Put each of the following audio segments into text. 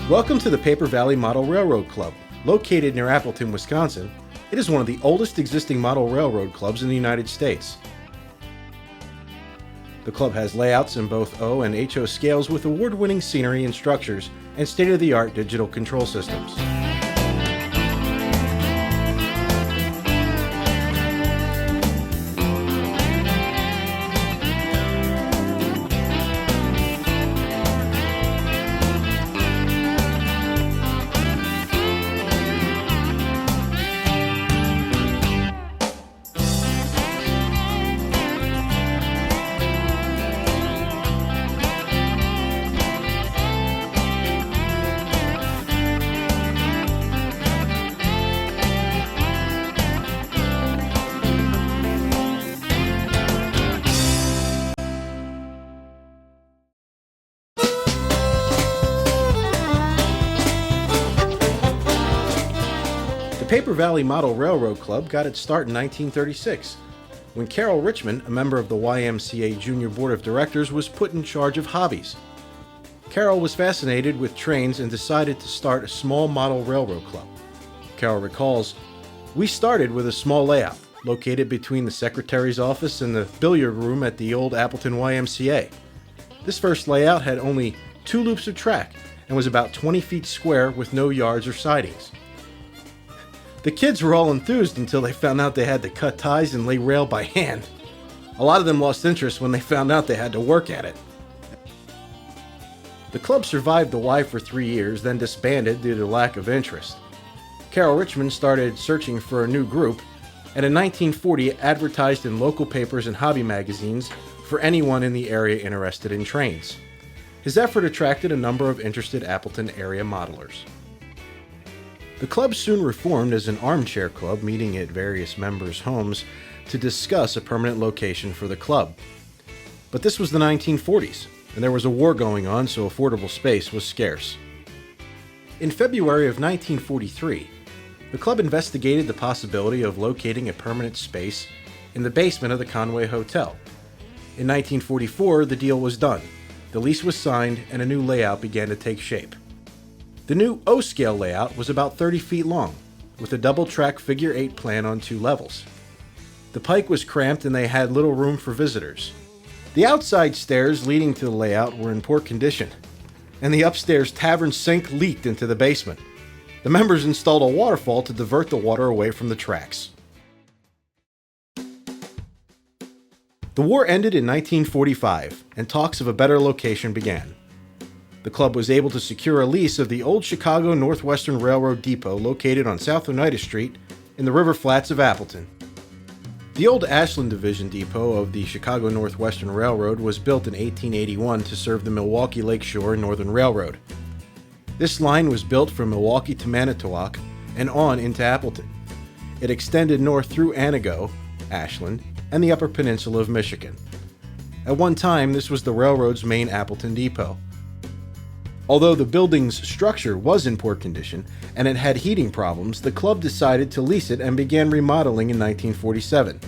Welcome to the Paper Valley Model Railroad Club. Located near Appleton, Wisconsin, it is one of the oldest existing model railroad clubs in the United States. The club has layouts in both O and HO scales with award-winning scenery and structures and state-of-the-art digital control systems. The Paper Valley Model Railroad Club got its start in 1936, when Carol Richmond, a member of the YMCA Junior Board of Directors, was put in charge of hobbies. Carol was fascinated with trains and decided to start a small model railroad club. Carol recalls, "We started with a small layout, located between the secretary's office and the billiard room at the old Appleton YMCA. This first layout had only 2 loops of track and was about 20 feet square with no yards or sidings. The kids were all enthused until they found out they had to cut ties and lay rail by hand. A lot of them lost interest when they found out they had to work at it." The club survived the Y for 3 years, then disbanded due to lack of interest. Carol Richmond started searching for a new group, and in 1940 advertised in local papers and hobby magazines for anyone in the area interested in trains. His effort attracted a number of interested Appleton area modelers. The club soon reformed as an armchair club, meeting at various members' homes to discuss a permanent location for the club. But this was the 1940s, and there was a war going on, so affordable space was scarce. In February of 1943, the club investigated the possibility of locating a permanent space in the basement of the Conway Hotel. In 1944, the deal was done. The lease was signed, and a new layout began to take shape. The new O-scale layout was about 30 feet long, with a double-track figure-8 plan on 2 levels. The pike was cramped and they had little room for visitors. The outside stairs leading to the layout were in poor condition, and the upstairs tavern sink leaked into the basement. The members installed a waterfall to divert the water away from the tracks. The war ended in 1945, and talks of a better location began. The club was able to secure a lease of the old Chicago Northwestern Railroad depot located on South Oneida Street in the River Flats of Appleton. The old Ashland Division depot of the Chicago Northwestern Railroad was built in 1881 to serve the Milwaukee Lakeshore Northern Railroad. This line was built from Milwaukee to Manitowoc and on into Appleton. It extended north through Anago, Ashland, and the Upper Peninsula of Michigan. At one time, this was the railroad's main Appleton depot. Although the building's structure was in poor condition and it had heating problems, the club decided to lease it and began remodeling in 1947.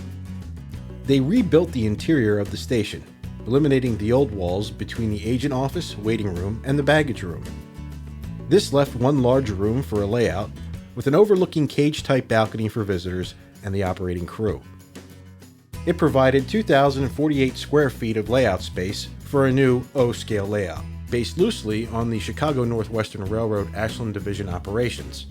They rebuilt the interior of the station, eliminating the old walls between the agent office, waiting room, and the baggage room. This left one large room for a layout with an overlooking cage-type balcony for visitors and the operating crew. It provided 2,048 square feet of layout space for a new O-scale layout, based loosely on the Chicago Northwestern Railroad Ashland Division operations.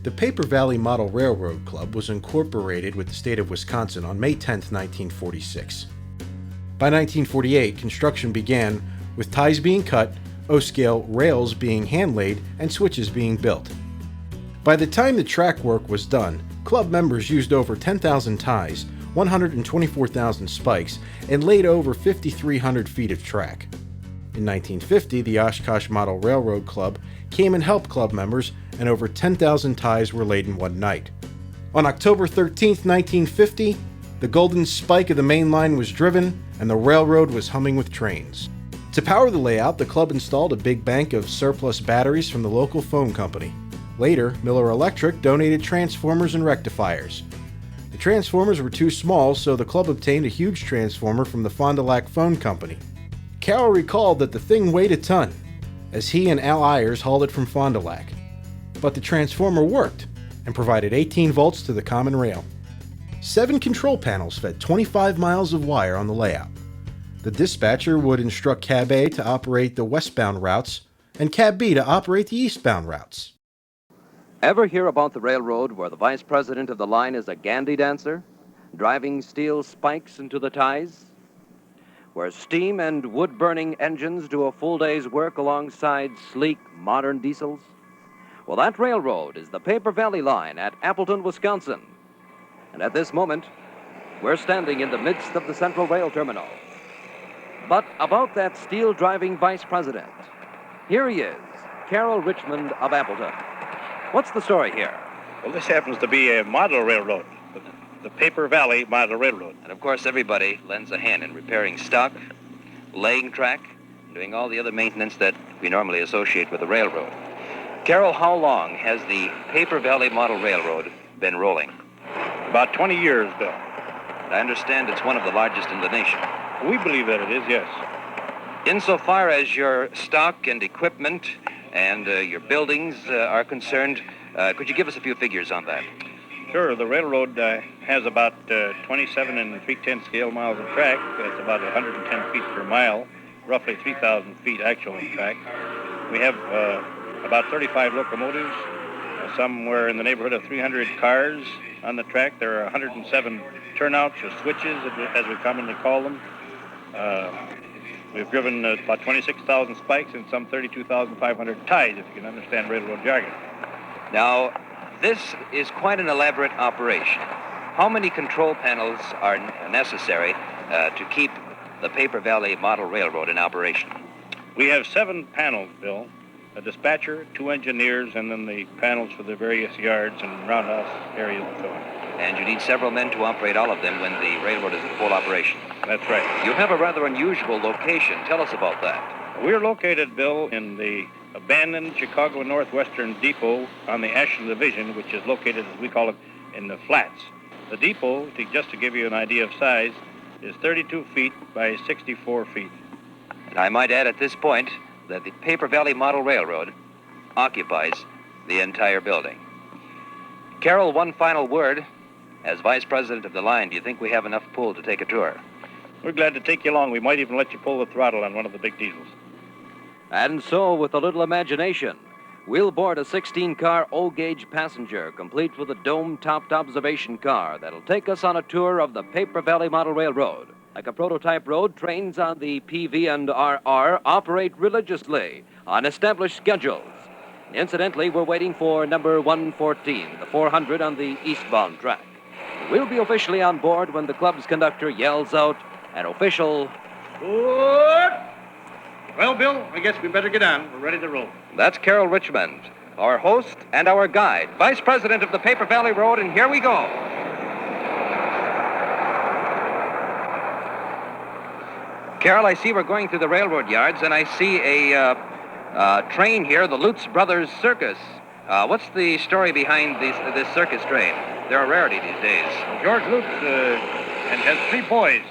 The Paper Valley Model Railroad Club was incorporated with the state of Wisconsin on May 10, 1946. By 1948, construction began with ties being cut, O-scale rails being hand-laid, and switches being built. By the time the track work was done, club members used over 10,000 ties, 124,000 spikes, and laid over 5,300 feet of track. In 1950, the Oshkosh Model Railroad Club came and helped club members, and over 10,000 ties were laid in one night. On October 13, 1950, the golden spike of the main line was driven, and the railroad was humming with trains. To power the layout, the club installed a big bank of surplus batteries from the local phone company. Later, Miller Electric donated transformers and rectifiers. The transformers were too small, so the club obtained a huge transformer from the Fond du Lac Phone Company. Carol recalled that the thing weighed a ton. as he and Al Ayers hauled it from Fond du Lac. But the transformer worked and provided 18 volts to the common rail. 7 control panels fed 25 miles of wire on the layout. The dispatcher would instruct Cab A to operate the westbound routes and Cab B to operate the eastbound routes. Ever hear about the railroad where the vice president of the line is a Gandhi dancer, driving steel spikes into the ties? Where steam and wood-burning engines do a full day's work alongside sleek, modern diesels? Well, that railroad is the Paper Valley Line at Appleton, Wisconsin. And at this moment, we're standing in the midst of the Central Rail Terminal. But about that steel-driving vice president, here he is, Carroll Richmond of Appleton. What's the story here? Well, this happens to be a model railroad, the Paper Valley Model Railroad. And of course, everybody lends a hand in repairing stock, laying track, doing all the other maintenance that we normally associate with the railroad. Carroll, how long has the Paper Valley Model Railroad been rolling? About 20 years, Bill. I understand it's one of the largest in the nation. We believe that it is, yes. Insofar as your stock and equipment and your buildings are concerned, could you give us a few figures on that? Sure. The railroad has about 27 and 3/10 scale miles of track. It's about 110 feet per mile, roughly 3,000 feet actual in track. We have about 35 locomotives, somewhere in the neighborhood of 300 cars on the track. There are 107 turnouts or switches, as we commonly call them. We've driven about 26,000 spikes and some 32,500 ties, if you can understand railroad jargon. Now, this is quite an elaborate operation. How many control panels are necessary to keep the Paper Valley Model Railroad in operation? We have 7 panels, Bill. A dispatcher, 2 engineers, and then the panels for the various yards and roundhouse areas and so on. And you need several men to operate all of them when the railroad is in full operation. That's right. You have a rather unusual location. Tell us about that. We're located, Bill, in the abandoned Chicago Northwestern Depot on the Ashland Division, which is located, as we call it, in the flats. The depot, just to give you an idea of size, is 32 feet by 64 feet. And I might add at this point that the Paper Valley Model Railroad occupies the entire building. Carroll, one final word. As vice president of the line, do you think we have enough pull to take a tour? We're glad to take you along. We might even let you pull the throttle on one of the big diesels. And so, with a little imagination, we'll board a 16-car O-gauge passenger, complete with a dome-topped observation car that'll take us on a tour of the Paper Valley Model Railroad. Like a prototype road, trains on the PV and RR operate religiously on established schedules. Incidentally, we're waiting for number 114, the 400 on the eastbound track. We'll be officially on board when the club's conductor yells out an official... Good. Well, Bill, I guess we better get on. We're ready to roll. That's Carroll Richmond, our host and our guide, vice president of the Paper Valley Road, and here we go. Carroll, I see we're going through the railroad yards, and I see a train here, the Lutz Brothers Circus. What's the story behind this circus train? They're a rarity these days. George Lutz and has 3 boys,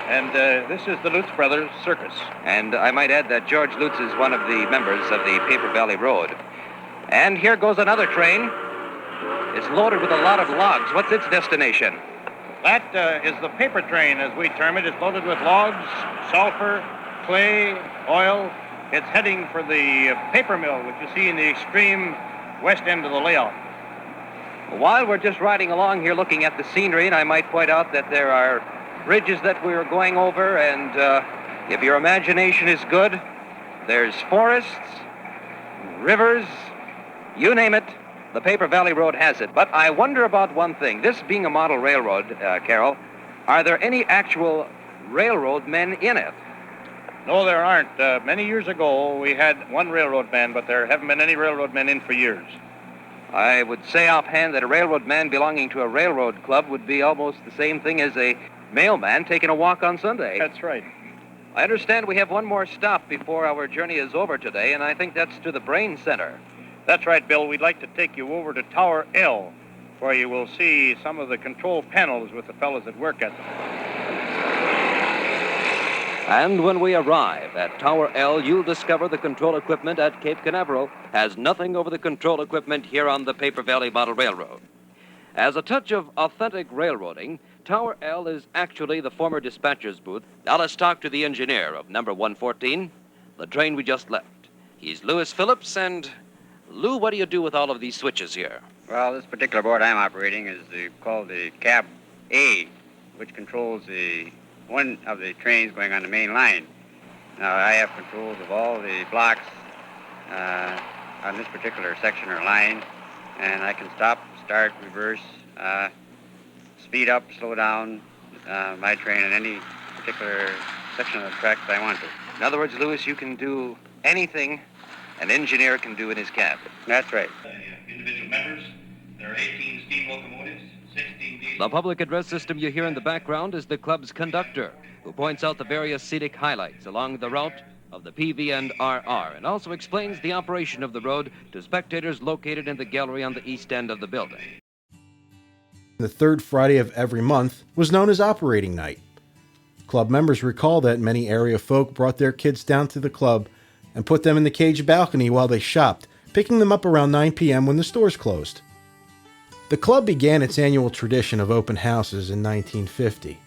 and this is the Lutz Brothers Circus. And I might add that George Lutz is one of the members of the Paper Valley Road. And here goes another train. It's loaded with a lot of logs. What's its destination? That is the paper train, as we term it. It's loaded with logs, sulfur, clay, oil. It's heading for the paper mill, which you see in the extreme west end of the layout. While we're just riding along here looking at the scenery, and I might point out that there are bridges that we are going over, and if your imagination is good, there's forests, rivers, you name it, the Paper Valley Road has it. But I wonder about one thing. This being a model railroad, Carroll, are there any actual railroad men in it? No, there aren't. Many years ago, we had one railroad man, but there haven't been any railroad men in for years. I would say offhand that a railroad man belonging to a railroad club would be almost the same thing as a mailman taking a walk on Sunday. That's right. I understand we have one more stop before our journey is over today, and I think that's to the Brain Center. That's right, Bill. We'd like to take you over to Tower L, where you will see some of the control panels with the fellows that work at them. And when we arrive at Tower L, you'll discover the control equipment at Cape Canaveral has nothing over the control equipment here on the Paper Valley Model Railroad. As a touch of authentic railroading, Tower L is actually the former dispatcher's booth. Now let's talk to the engineer of number 114, the train we just left. He's Lewis Phillips, and Lou, what do you do with all of these switches here? Well, this particular board I'm operating is called the Cab A, which controls one of the trains going on the main line. Now, I have controls of all the blocks on this particular section or line, and I can stop, start, reverse, speed up, slow down my train in any particular section of the track that I want to. In other words, Lewis, you can do anything an engineer can do in his cab. That's right. Individual members, there are 18 steam locomotives, 16 diesel. The public address system you hear in the background is the club's conductor, who points out the various scenic highlights along the route of the PV and RR, and also explains the operation of the road to spectators located in the gallery on the east end of the building. The third Friday of every month was known as operating night. Club members recall that many area folk brought their kids down to the club and put them in the cage balcony while they shopped, picking them up around 9 p.m. when the stores closed. The club began its annual tradition of open houses in 1950.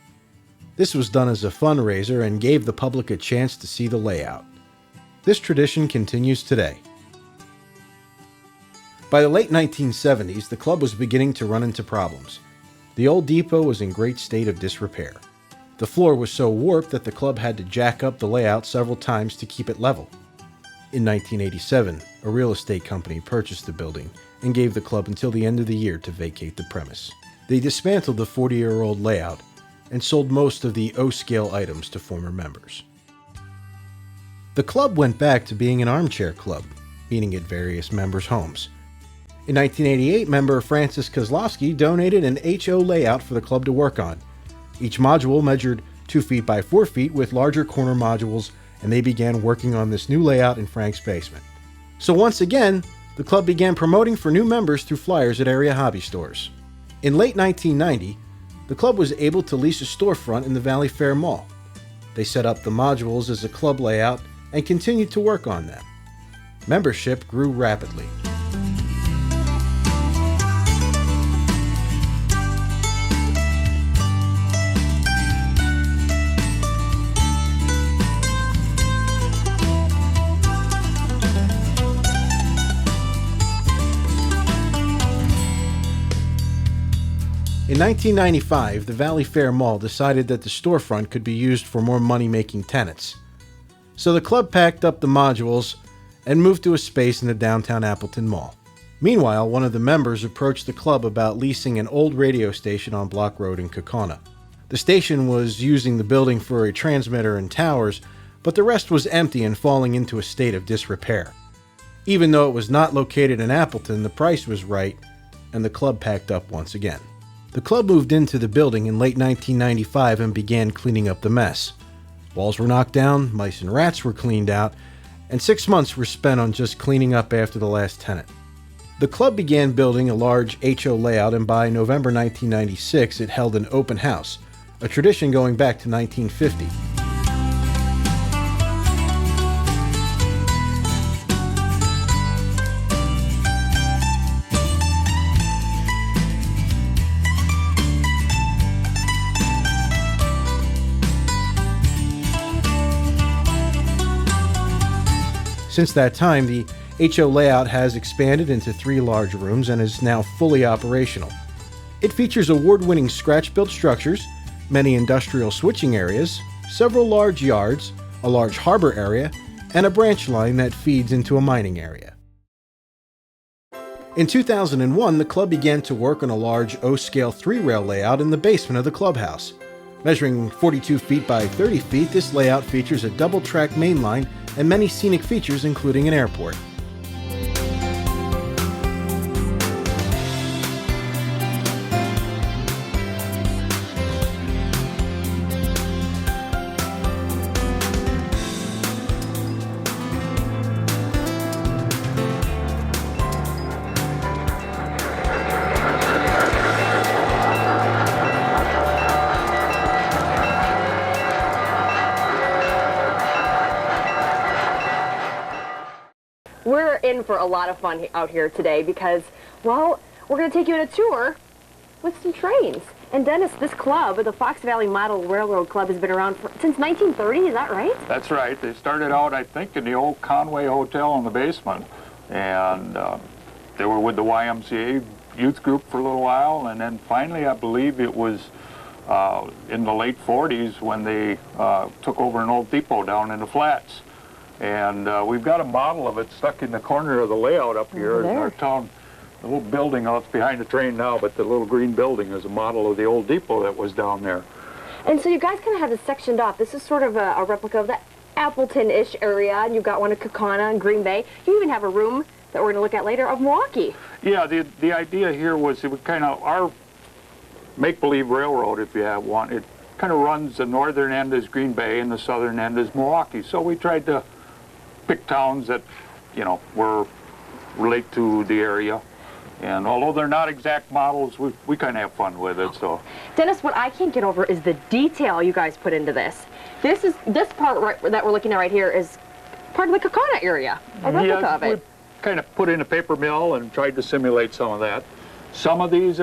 This was done as a fundraiser and gave the public a chance to see the layout. This tradition continues today. By the late 1970s, the club was beginning to run into problems. The old depot was in great state of disrepair. The floor was so warped that the club had to jack up the layout several times to keep it level. In 1987, a real estate company purchased the building and gave the club until the end of the year to vacate the premise. They dismantled the 40-year-old layout and sold most of the O-scale items to former members. The club went back to being an armchair club, meeting at various members' homes. In 1988, member Francis Kozlowski donated an HO layout for the club to work on. Each module measured 2 feet by 4 feet with larger corner modules, and they began working on this new layout in Frank's basement. So once again, the club began promoting for new members through flyers at area hobby stores. In late 1990, the club was able to lease a storefront in the Valley Fair Mall. They set up the modules as a club layout and continued to work on them. Membership grew rapidly. In 1995, the Valley Fair Mall decided that the storefront could be used for more money-making tenants. So the club packed up the modules and moved to a space in the downtown Appleton Mall. Meanwhile, one of the members approached the club about leasing an old radio station on Block Road in Kaukauna. The station was using the building for a transmitter and towers, but the rest was empty and falling into a state of disrepair. Even though it was not located in Appleton, the price was right, and the club packed up once again. The club moved into the building in late 1995 and began cleaning up the mess. Walls were knocked down, mice and rats were cleaned out, and 6 months were spent on just cleaning up after the last tenant. The club began building a large HO layout, and by November 1996 it held an open house, a tradition going back to 1950. Since that time, the HO layout has expanded into 3 large rooms and is now fully operational. It features award-winning scratch-built structures, many industrial switching areas, several large yards, a large harbor area, and a branch line that feeds into a mining area. In 2001, the club began to work on a large O-scale 3-rail layout in the basement of the clubhouse. Measuring 42 feet by 30 feet, this layout features a double-track main line and many scenic features, including an airport. we're in for a lot of fun out here today because, well, we're going to take you on a tour with some trains. And Dennis, this club, the Fox Valley Model Railroad Club, has been around since 1930, is that right? That's right. They started out, I think, in the old Conway Hotel in the basement. And they were with the YMCA youth group for a little while. And then finally, I believe it was in the late 40s when they took over an old depot down in the flats. And we've got a model of it stuck in the corner of the layout up here in our town. The little building out behind the train now, but the little green building is a model of the old depot that was down there. And so you guys kind of have this sectioned off. This is sort of a replica of the Appleton-ish area, and you've got one of Kaukauna and Green Bay. You even have a room that we're going to look at later of Milwaukee. Yeah, the idea here was it would kind of, our make-believe railroad, if you have one, it kind of runs, the northern end is Green Bay and the southern end is Milwaukee. So we tried to pick towns that, you know, relate to the area. And although they're not exact models, we kind of have fun with it. So, Dennis, what I can't get over is the detail you guys put into this. This part that we're looking at right here is part of the Kaukauna area, a replica of it. We kind of put in a paper mill and tried to simulate some of that. Some of these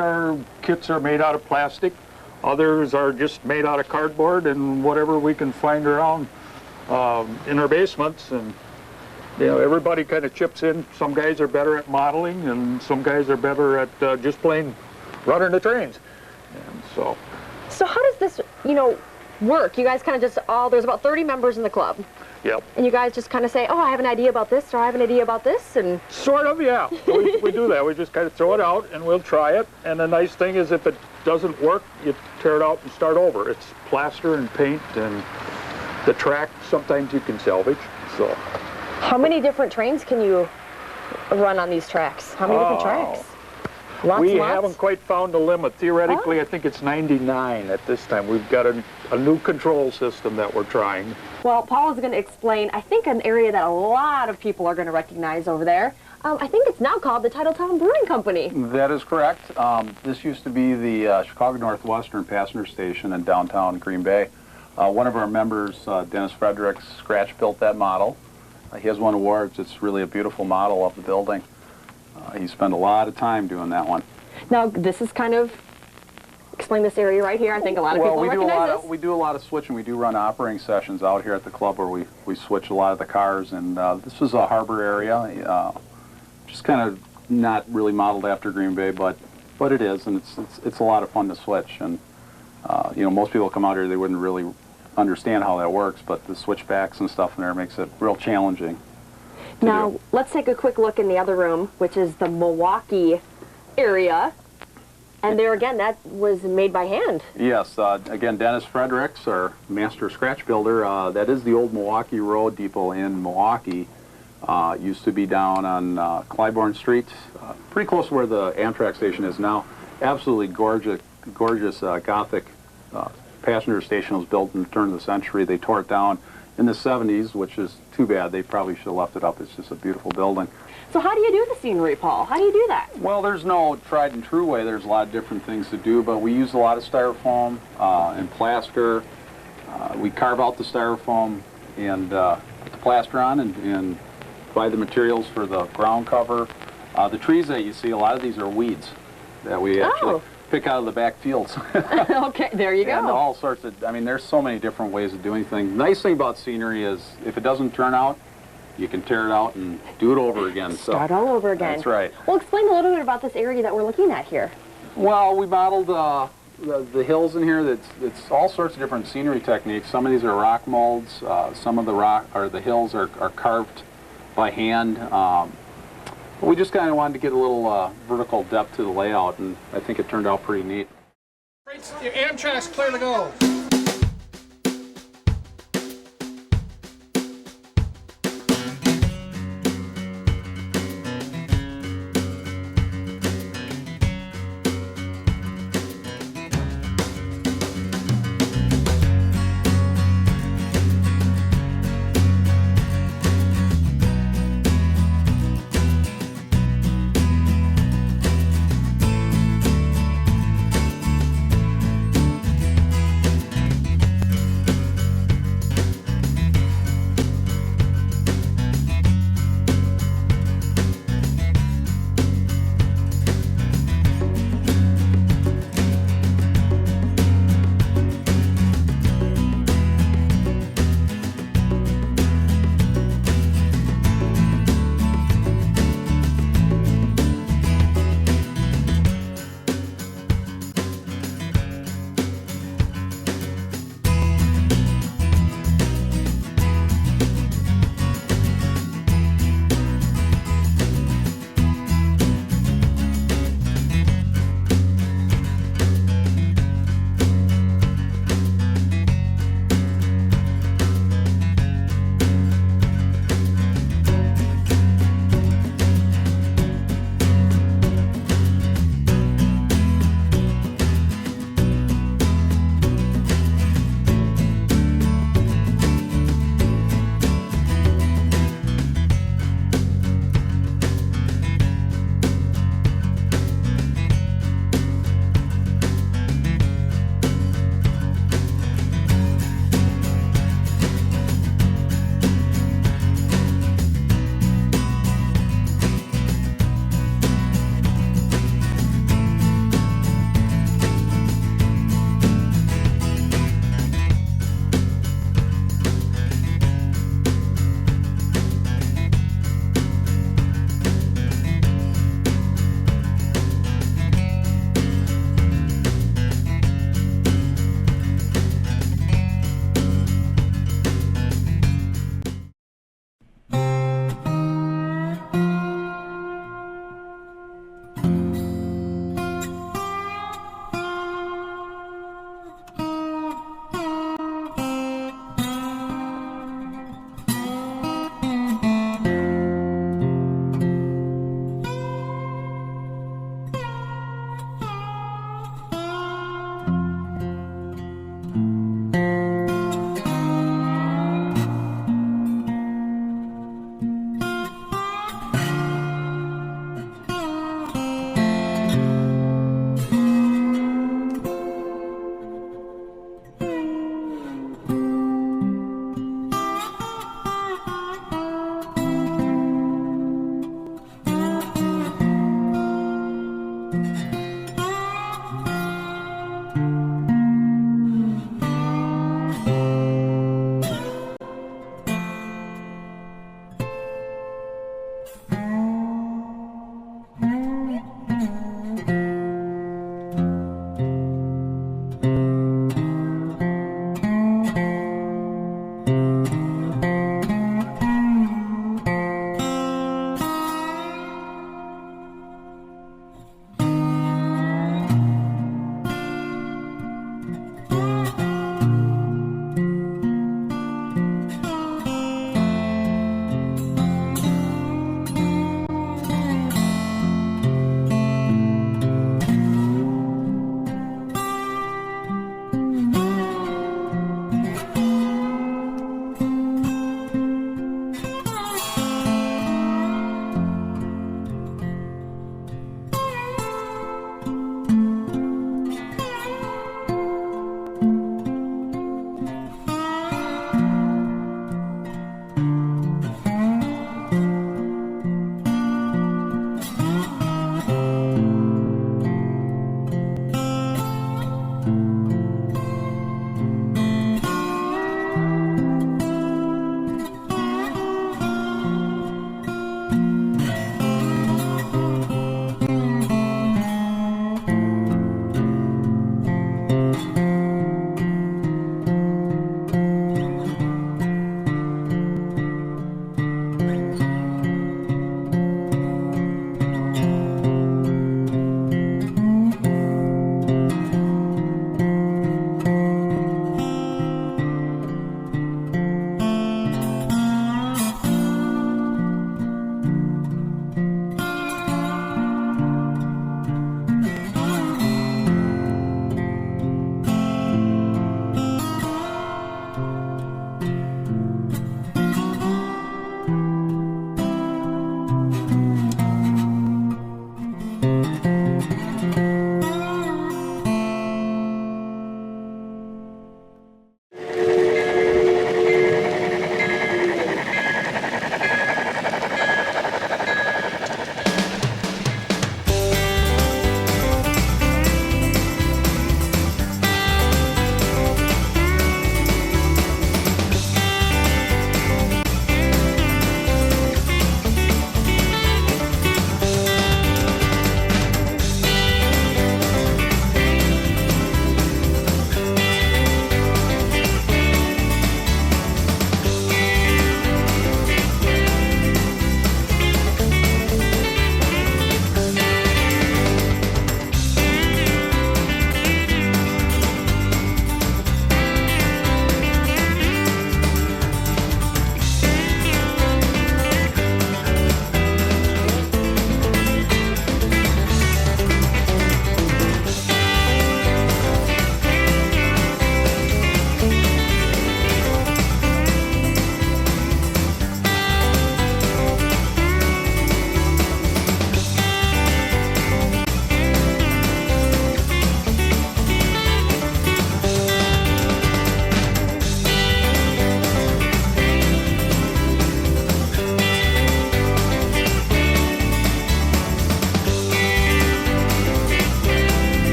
kits are made out of plastic. Others are just made out of cardboard and whatever we can find around in our basements. And you know, everybody kind of chips in. Some guys are better at modeling, and some guys are better at just plain running the trains. And so how does this, work? You guys kind of just there's about 30 members in the club. Yep. And you guys just kind of say, oh, I have an idea about this, or I have an idea about this, and... Sort of, yeah. we do that. We just kind of throw it out, and we'll try it. And the nice thing is if it doesn't work, you tear it out and start over. It's plaster and paint, and the track, sometimes you can salvage, so... How many different trains can you run on these tracks? How many different tracks? Lots. Haven't quite found the limit. Theoretically, I think it's 99 at this time. We've got a new control system that we're trying. Well, Paul is going to explain, I think, an area that a lot of people are going to recognize over there. I think it's now called the Titletown Brewing Company. That is correct. This used to be the Chicago Northwestern passenger station in downtown Green Bay. One of our members, Dennis Fredericks, scratch-built that model. He has won awards. It's really a beautiful model of the building. He spent a lot of time doing that one. Now, this is kind of, explain this area right here. I think a lot of people recognize this. We do a lot of switching. We do run operating sessions out here at the club where we switch a lot of the cars. And this is a harbor area, just kind of not really modeled after Green Bay, but it is, and it's a lot of fun to switch. And most people come out here, they wouldn't really understand how that works, but the switchbacks and stuff in there makes it real challenging. Now, let's take a quick look in the other room, which is the Milwaukee area. And there again, that was made by hand. Yes, again, Dennis Fredericks, our master scratch builder, that is the old Milwaukee Road Depot in Milwaukee. Used to be down on Clybourne Street, pretty close to where the Amtrak station is now. Absolutely gorgeous Gothic passenger station. Was built in the turn of the century. They tore it down in the 70s, which is too bad. They probably should have left it up. It's just a beautiful building. So how do you do the scenery, Paul? How do you do that? Well, there's no tried and true way. There's a lot of different things to do, but we use a lot of styrofoam and plaster. We carve out the styrofoam and put the plaster on and buy the materials for the ground cover. The trees that you see, a lot of these are weeds that we actually pick out of the back fields. Okay, there you go. And all sorts of, there's so many different ways of doing things. The nice thing about scenery is if it doesn't turn out, you can tear it out and do it over again. Start all over again. That's right. Well, explain a little bit about this area that we're looking at here. Well, we modeled the hills in here. It's all sorts of different scenery techniques. Some of these are rock molds. Some of the hills are carved by hand. We just kind of wanted to get a little vertical depth to the layout, and I think it turned out pretty neat. Your Amtrak's clear to go.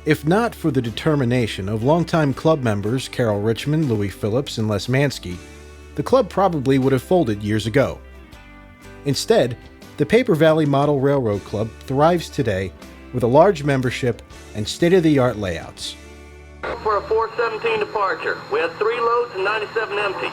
If not for the determination of longtime club members Carol Richmond, Louis Phillips, and Les Mansky, the club probably would have folded years ago. Instead, the Paper Valley Model Railroad Club thrives today with a large membership and state-of-the-art layouts. For a 417 departure, we had 3 loads and 97 empties.